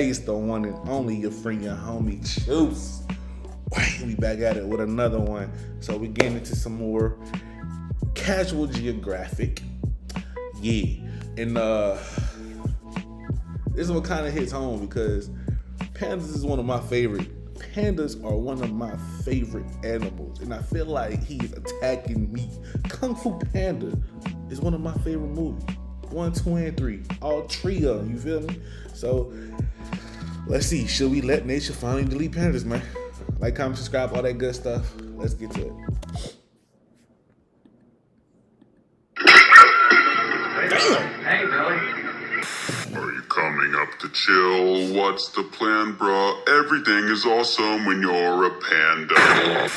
It's the one and only your friend, your homie, Juice. We back at it with another one. So we getting into some more casual geographic. Yeah. And this one kind of hits home because pandas is one of my favorite. Pandas are one of my favorite animals. And I feel like he's attacking me. Kung Fu Panda is one of my favorite movies. 1, 2, and 3. All three of them, you feel me? So, let's see. Should we let nature finally delete pandas, man? Like, comment, subscribe, all that good stuff. Let's get to it. Damn! Hey, Billy. Are you coming up to chill? What's the plan, bro? Everything is awesome when you're a panda.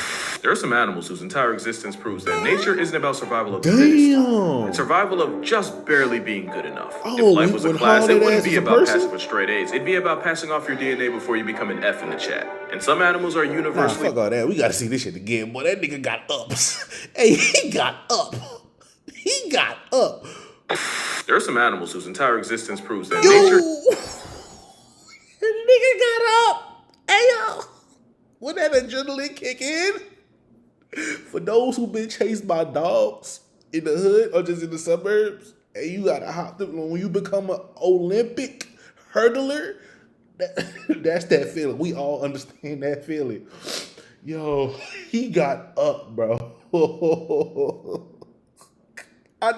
There are some animals whose entire existence proves that nature isn't about survival of the fittest. It's survival of just barely being good enough. If life was a class, it wouldn't be about passing with straight A's. It'd be about passing off your DNA before you become an F in the chat. And some animals are universally... Nah, fuck all that. We gotta see this shit again. Boy, that nigga got ups. Hey, he got up. He got up. There are some animals whose entire existence proves that nature... That nigga got up. Hey, yo. When that adrenaline kick in... For those who've been chased by dogs in the hood or just in the suburbs, and you gotta hop them when you become an Olympic hurdler, that's that feeling. We all understand that feeling. Yo, he got up, bro. I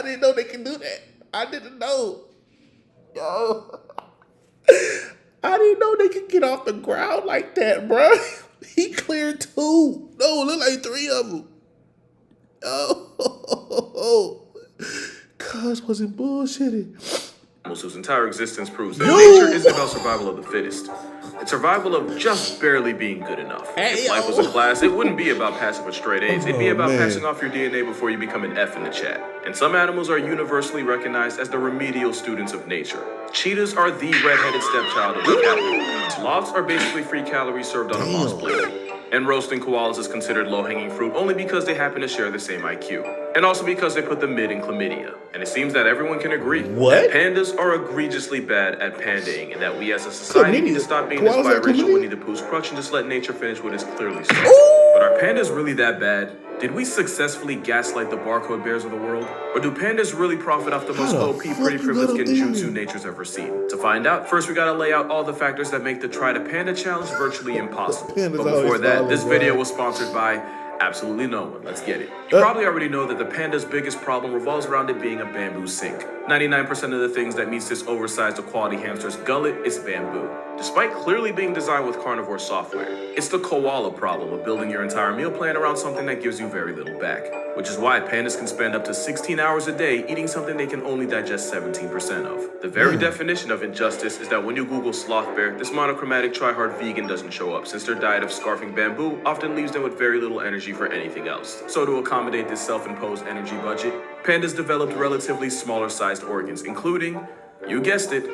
didn't know they can do that. I didn't know. Yo. I didn't know they could get off the ground like that, bro. He cleared 2. No, it looked like 3 of them. Oh, cuz wasn't bullshitting. Whose entire existence proves that nature isn't about survival of the fittest. It's survival of just barely being good enough. If life was a class, it wouldn't be about passing with straight A's. It'd be about passing off your DNA before you become an F in the chat. And some animals are universally recognized as the remedial students of nature. Cheetahs are the red-headed stepchild of the cat. Sloths are basically free calories served on a moss plate. And roasting koalas is considered low-hanging fruit only because they happen to share the same IQ. And also because they put the mid in chlamydia. And it seems that everyone can agree that pandas are egregiously bad at pandaing, and that we as a society need to stop being this biracial Winnie the Pooh's crutch and just let nature finish what is clearly so. But are pandas really that bad? Did we successfully gaslight the barcode bears of the world? Or do pandas really profit off the most OP pretty privileged genjutsu nature's ever seen? To find out, first we gotta lay out all the factors that make the Try to Panda challenge virtually impossible. But before that, this video was sponsored by absolutely no one. Let's get it. You probably already know that the panda's biggest problem revolves around it being a bamboo sink. 99% of the things that meets this oversized equality hamster's gullet is bamboo. Despite clearly being designed with carnivore software, it's the koala problem of building your entire meal plan around something that gives you very little back. Which is why pandas can spend up to 16 hours a day eating something they can only digest 17% of. The very definition of injustice is that when you Google sloth bear, this monochromatic try-hard vegan doesn't show up, since their diet of scarfing bamboo often leaves them with very little energy for anything else. So to accommodate this self-imposed energy budget, pandas developed relatively smaller-sized organs, including, you guessed it,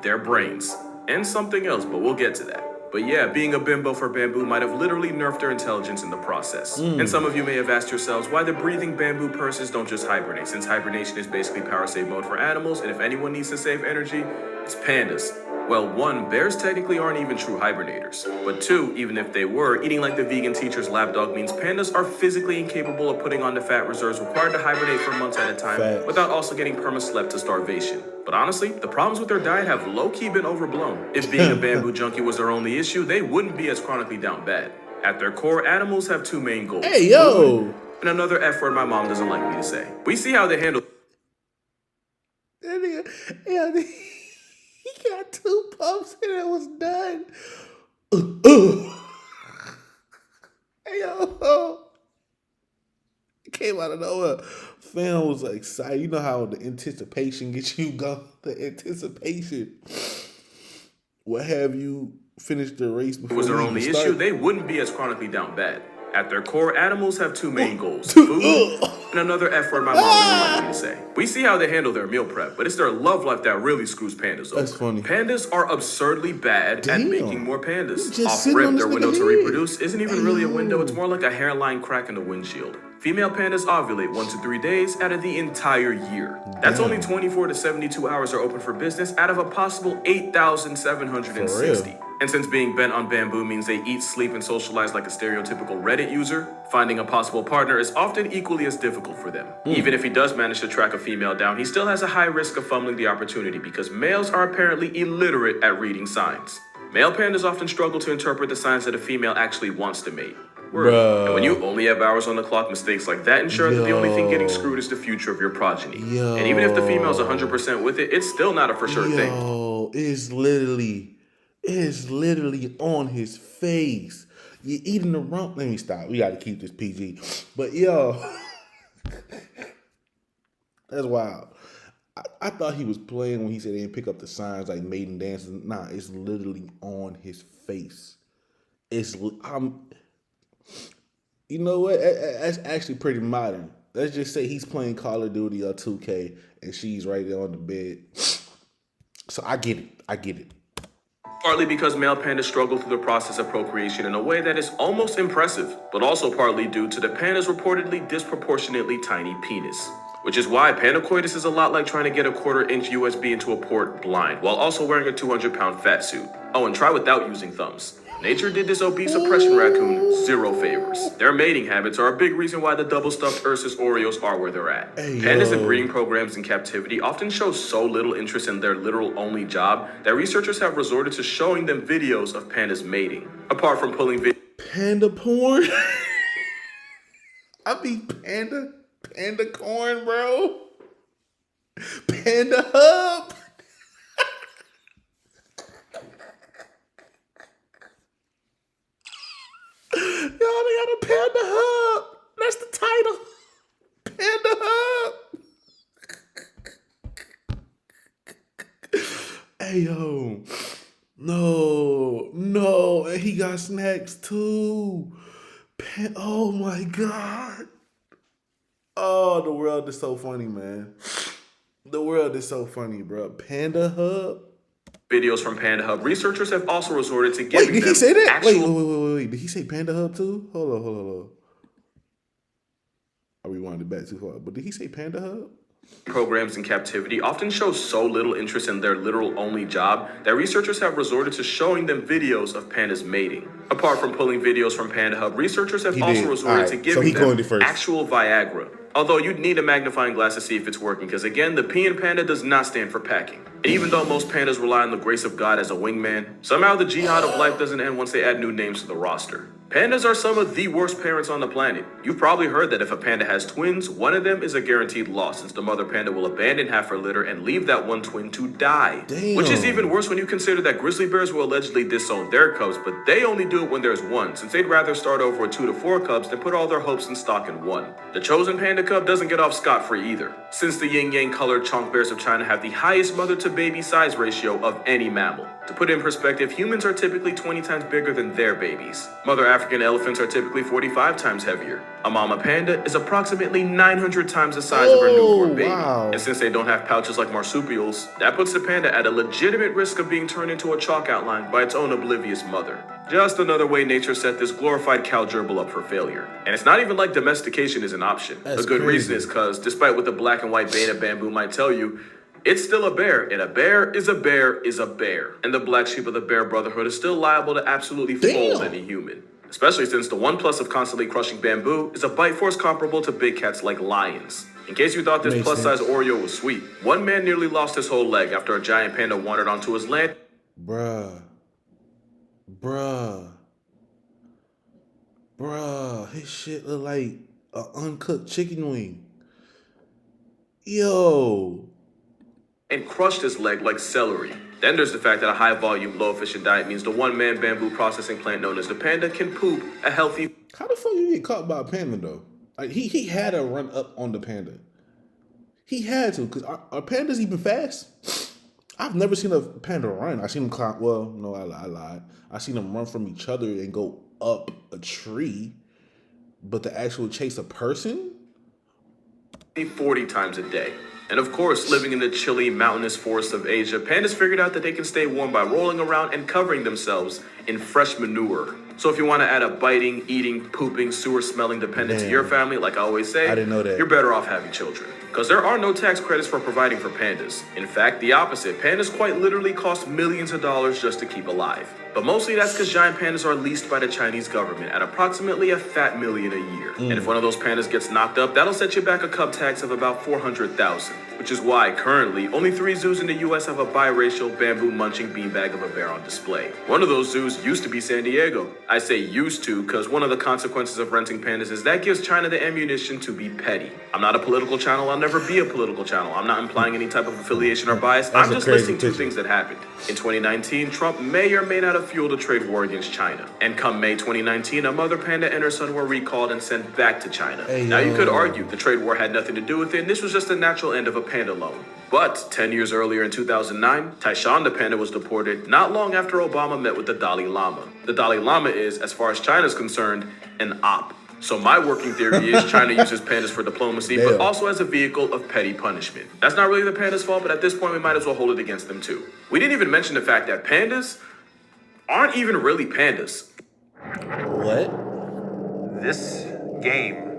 their brains. And something else, but we'll get to that. But yeah, being a bimbo for bamboo might have literally nerfed their intelligence in the process. And some of you may have asked yourselves why the breathing bamboo purses don't just hibernate, since hibernation is basically power save mode for animals, and if anyone needs to save energy, it's pandas. Well, 1, bears technically aren't even true hibernators. But 2, even if they were, eating like the vegan teacher's lapdog means pandas are physically incapable of putting on the fat reserves required to hibernate for months at a time without also getting perma-slept to starvation. But honestly, the problems with their diet have low-key been overblown. If being a bamboo junkie was their only issue, they wouldn't be as chronically down bad. At their core, animals have 2 main goals. Hey, yo! Food, and another F word my mom doesn't like me to say. We see how they handle... That nigga, he got 2 pumps and it was done. Hey, yo. It came out of nowhere. Fam was like, excited. You know how the anticipation gets you going? The anticipation. What have you finished the race before? It was their only issue, they wouldn't be as chronically down bad. At their core, animals have 2 main goals. Food, and another F word my mom doesn't like me to say. We see how they handle their meal prep, but it's their love life that really screws pandas over. That's funny. Pandas are absurdly bad at making more pandas. Off rip, their window to reproduce isn't even really a window, it's more like a hairline crack in the windshield. Female pandas ovulate 1 to 3 days out of the entire year. That's only 24 to 72 hours are open for business out of a possible 8,760. And since being bent on bamboo means they eat, sleep, and socialize like a stereotypical Reddit user, finding a possible partner is often equally as difficult for them. Even if he does manage to track a female down, he still has a high risk of fumbling the opportunity because males are apparently illiterate at reading signs. Male pandas often struggle to interpret the signs that a female actually wants to mate. And when you only have hours on the clock, mistakes like that ensure that the only thing getting screwed is the future of your progeny. And even if the female's 100% with it, it's still not a for sure thing. It's literally on his face. You're eating the rump. Let me stop. We got to keep this PG. But that's wild. I thought he was playing when he said they didn't pick up the signs like maiden dances. Nah, it's literally on his face. You know what? That's actually pretty modern. Let's just say he's playing Call of Duty or 2K and she's right there on the bed. So I get it. Partly because male pandas struggle through the process of procreation in a way that is almost impressive, but also partly due to the panda's reportedly disproportionately tiny penis. Which is why pandacoitus is a lot like trying to get a 1/4-inch USB into a port blind, while also wearing a 200-pound fat suit. Oh, and try without using thumbs. Nature did this obese oppression raccoon 0 favors. Their mating habits are a big reason why the double-stuffed Ursus Oreos are where they're at. Pandas in breeding programs in captivity often show so little interest in their literal only job that researchers have resorted to showing them videos of pandas mating. Apart from pulling panda porn? I mean panda corn, bro. Panda hub. Y'all, they got a Panda Hub. That's the title. Panda Hub. Hey, yo. No. And he got snacks, too. Oh, my God. Oh, the world is so funny, man. The world is so funny, bro. Panda Hub. Videos from Panda Hub, researchers have also resorted to giving them did he say that? actual... Wait. Did he say Panda Hub too? Hold on. I rewinded back too far. But did he say Panda Hub? Programs in captivity often show so little interest in their literal only job that researchers have resorted to showing them videos of pandas mating. Apart from pulling videos from Panda Hub, researchers have also resorted to giving them actual Viagra. Although you'd need a magnifying glass to see if it's working, because again, the P in panda does not stand for packing. And even though most pandas rely on the grace of God as a wingman, somehow the jihad of life doesn't end once they add new names to the roster. Pandas are some of the worst parents on the planet. You've probably heard that if a panda has twins, one of them is a guaranteed loss, since the mother panda will abandon half her litter and leave that one twin to die. Damn. Which is even worse when you consider that grizzly bears will allegedly disown their cubs, but they only do it when there's one, since they'd rather start over with 2 to 4 cubs than put all their hopes and stock in one. The chosen panda cub doesn't get off scot-free either, since the yin-yang colored chonk bears of China have the highest mother-to-baby size ratio of any mammal. To put it in perspective, humans are typically 20 times bigger than their babies. Mother African elephants are typically 45 times heavier. A mama panda is approximately 900 times the size of her newborn baby. Wow. And since they don't have pouches like marsupials, that puts the panda at a legitimate risk of being turned into a chalk outline by its own oblivious mother. Just another way nature set this glorified cow gerbil up for failure. And it's not even like domestication is an option. That's a good crazy. reason is because, despite what the black and white beta bamboo might tell you, it's still a bear, and a bear is a bear is a bear. And the black sheep of the bear brotherhood is still liable to absolutely fold any human. Especially since the one plus of constantly crushing bamboo is a bite force comparable to big cats like lions. In case you thought this plus-size Oreo was sweet, one man nearly lost his whole leg after a giant panda wandered onto his land. Bruh, his shit look like an uncooked chicken wing. Yo. And crushed his leg like celery. Then there's the fact that a high-volume, low-efficient diet means the one-man bamboo processing plant known as the panda can poop a healthy... How the fuck you get caught by a panda, though? Like, he had to run up on the panda. He had to, because are pandas even fast? I've never seen a panda run. I seen them climb... Well, no, I lied. I seen them run from each other and go up a tree. But to actually chase a person? 40 times a day. And of course, living in the chilly, mountainous forests of Asia, pandas figured out that they can stay warm by rolling around and covering themselves in fresh manure. So if you want to add a biting, eating, pooping, sewer-smelling dependent to your family, like I always say, I didn't know that. you're better off having children. Because there are no tax credits for providing for pandas. In fact, the opposite. Pandas quite literally cost millions of dollars just to keep alive. But mostly that's because giant pandas are leased by the Chinese government at approximately a fat million a year. And if one of those pandas gets knocked up, that'll set you back a cub tax of about 400,000. Which is why, currently, only 3 zoos in the US have a biracial, bamboo-munching beanbag of a bear on display. One of those zoos used to be San Diego. I say used to because one of the consequences of renting pandas is that gives China the ammunition to be petty. I'm not a political channel, I'll never be a political channel. I'm not implying any type of affiliation or bias, That's I'm a just crazy listing 2 picture. things that happened. In 2019, Trump may or may not have fueled a trade war against China. And come May 2019, a mother panda and her son were recalled and sent back to China. Now you could argue the trade war had nothing to do with it, and this was just the natural end of a panda loan. But 10 years earlier in 2009, Taishan the panda was deported not long after Obama met with the Dalai Lama. The Dalai Lama is, as far as China's concerned, an op. So my working theory is China uses pandas for diplomacy, but also as a vehicle of petty punishment. That's not really the pandas' fault, but at this point we might as well hold it against them too. We didn't even mention the fact that pandas aren't even really pandas. What? This game,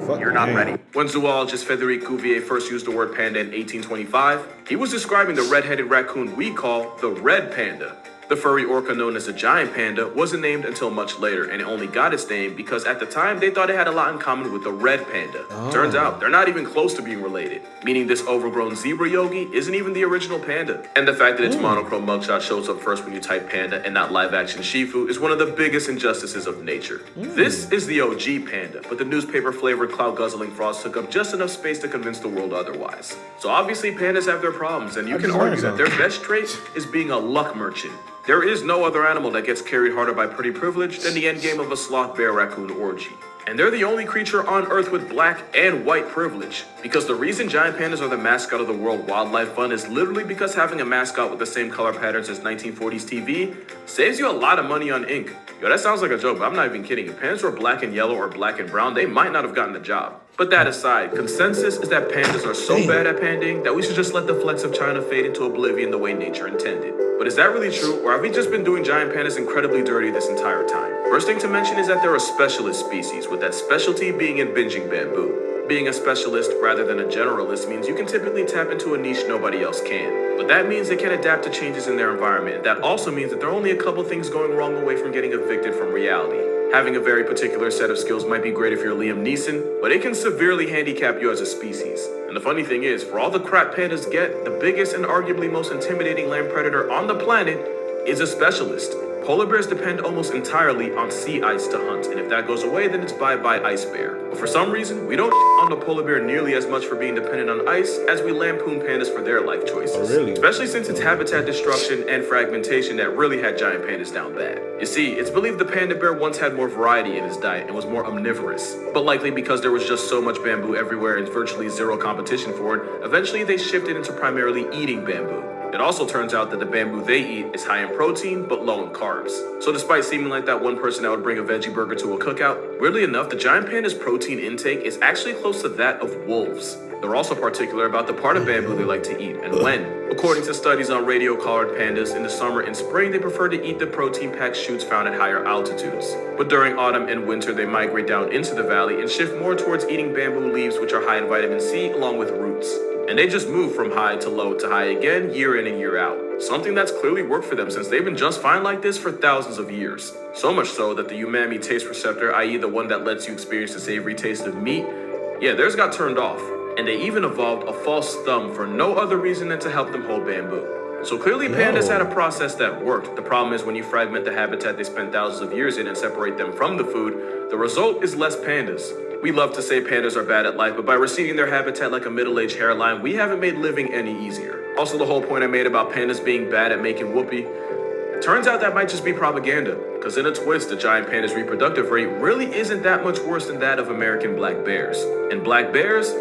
Fuck you're not man. ready. When zoologist Frédéric Cuvier first used the word panda in 1825, he was describing the red-headed raccoon we call the red panda. The furry orca known as the giant panda wasn't named until much later, and it only got its name because at the time they thought it had a lot in common with the red panda. Turns out they're not even close to being related, meaning this overgrown zebra yogi isn't even the original panda. And the fact that its monochrome mugshot shows up first when you type panda and not live-action Shifu is one of the biggest injustices of nature. This is the OG panda, but the newspaper-flavored cloud-guzzling frauds took up just enough space to convince the world otherwise. So obviously pandas have their problems, and you can just argue learned that their best trait is being a luck merchant. There is no other animal that gets carried harder by pretty privilege than the endgame of a sloth bear raccoon orgy. And they're the only creature on Earth with black and white privilege. Because the reason giant pandas are the mascot of the World Wildlife Fund is literally because having a mascot with the same color patterns as 1940s TV saves you a lot of money on ink. Yo, that sounds like a joke, but I'm not even kidding. If pandas were black and yellow or black and brown, they might not have gotten the job. But that aside, consensus is that pandas are so bad at pandaing that we should just let the flex of China fade into oblivion the way nature intended. But is that really true, or have we just been doing giant pandas incredibly dirty this entire time? First thing to mention is that they're a specialist species, with that specialty being in binging bamboo. Being a specialist rather than a generalist means you can typically tap into a niche nobody else can. But that means they can adapt to changes in their environment. That also means that there are only a couple things going wrong away from getting evicted from reality. Having a very particular set of skills might be great if you're Liam Neeson, but it can severely handicap you as a species. And the funny thing is, for all the crap pandas get, the biggest and arguably most intimidating land predator on the planet is a specialist. Polar bears depend almost entirely on sea ice to hunt, and if that goes away, then it's bye-bye ice bear. But for some reason, we don't on the polar bear nearly as much for being dependent on ice as we lampoon pandas for their life choices. Oh, really? Especially since it's habitat destruction and fragmentation that really had giant pandas down bad. You see, it's believed the panda bear once had more variety in his diet and was more omnivorous. But likely because there was just so much bamboo everywhere and virtually zero competition for it, eventually they shifted into primarily eating bamboo. It also turns out that the bamboo they eat is high in protein, but low in carbs. So despite seeming like that one person that would bring a veggie burger to a cookout, weirdly enough, the giant panda's protein intake is actually close to that of wolves. They're also particular about the part of bamboo they like to eat and when. According to studies on radio-collared pandas, in the summer and spring, they prefer to eat the protein-packed shoots found at higher altitudes. But during autumn and winter, they migrate down into the valley and shift more towards eating bamboo leaves, which are high in vitamin C, along with roots. And they just move from high to low to high again, year in and year out. Something that's clearly worked for them since they've been just fine like this for thousands of years. So much so that the umami taste receptor, i.e. the one that lets you experience the savory taste of meat, theirs got turned off. And they even evolved a false thumb for no other reason than to help them hold bamboo. So clearly pandas had a process that worked. The problem is when you fragment the habitat they spent thousands of years in and separate them from the food, the result is less pandas. We love to say pandas are bad at life, but by receding their habitat like a middle-aged hairline, we haven't made living any easier. Also, the whole point I made about pandas being bad at making whoopee, turns out that might just be propaganda. Because in a twist, the giant panda's reproductive rate really isn't that much worse than that of American black bears. And black bears,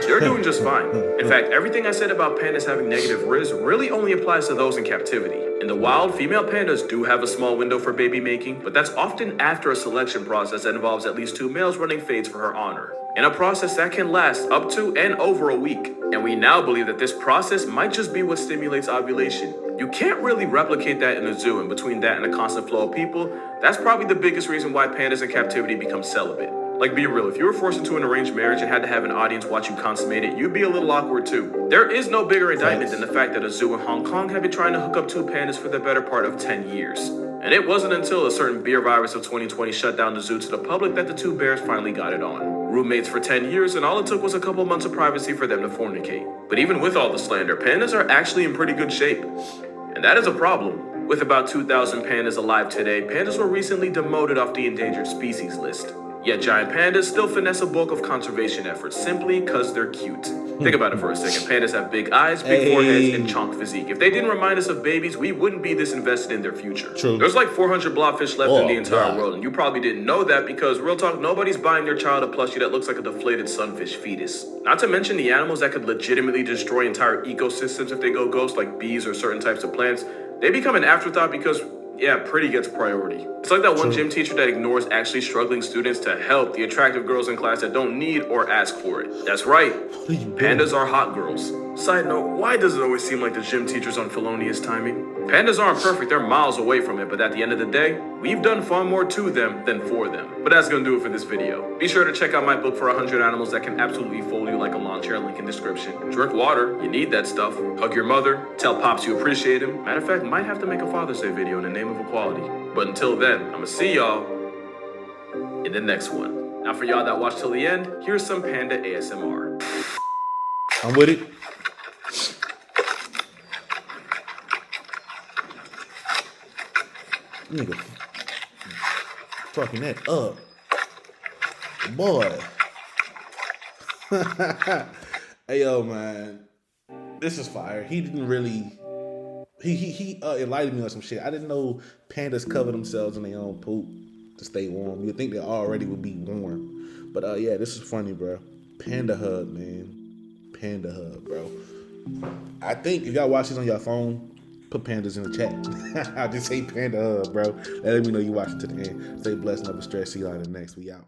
they're doing just fine. In fact, everything I said about pandas having negative riz really only applies to those in captivity. In the wild, female pandas do have a small window for baby making, but that's often after a selection process that involves at least 2 males running fades for her honor. In a process that can last up to and over a week. And we now believe that this process might just be what stimulates ovulation. You can't really replicate that in a zoo, and between that and a constant flow of people, that's probably the biggest reason why pandas in captivity become celibate. Like, be real, if you were forced into an arranged marriage and had to have an audience watch you consummate it, you'd be a little awkward too. There is no bigger indictment than the fact that a zoo in Hong Kong had been trying to hook up two pandas for the better part of 10 years. And it wasn't until a certain beer virus of 2020 shut down the zoo to the public that the two bears finally got it on. Roommates for 10 years, and all it took was a couple months of privacy for them to fornicate. But even with all the slander, pandas are actually in pretty good shape. And that is a problem. With about 2,000 pandas alive today, pandas were recently demoted off the endangered species list. Yet giant pandas still finesse a bulk of conservation efforts simply because they're cute. Think about it for a second. Pandas have big eyes, big foreheads, and chonk physique. If they didn't remind us of babies, we wouldn't be this invested in their future. True. There's like 400 blobfish left in the entire world, and you probably didn't know that because, real talk, nobody's buying their child a plushie that looks like a deflated sunfish fetus. Not to mention the animals that could legitimately destroy entire ecosystems if they go ghost, like bees or certain types of plants. They become an afterthought because, yeah, pretty gets priority. It's like that one gym teacher that ignores actually struggling students to help the attractive girls in class that don't need or ask for it. That's right. Pandas are hot girls. Side note, why does it always seem like the gym teacher's on felonious timing? Pandas aren't perfect, they're miles away from it, but at the end of the day, we've done far more to them than for them. But that's gonna do it for this video. Be sure to check out my book for 100 animals that can absolutely fold you like a lawn chair, link in description. Drink water, you need that stuff. Hug your mother, tell Pops you appreciate him. Matter of fact, might have to make a Father's Day video in the name of equality. But until then, I'ma see y'all in the next one. Now for y'all that watched till the end, here's some panda ASMR. I'm with it. Nigga, fucking that up, boy. Hey yo, man, this is fire. He didn't really. He enlightened me on some shit. I didn't know pandas cover themselves in their own poop to stay warm. You'd think they already would be warm, but yeah, this is funny, bro. Panda hug, man. Panda hug, bro. I think if y'all watch this on your phone, put pandas in the chat. I just say panda hug, bro. Let me know you watching to the end. Stay blessed, never stress. See y'all in the next. We out.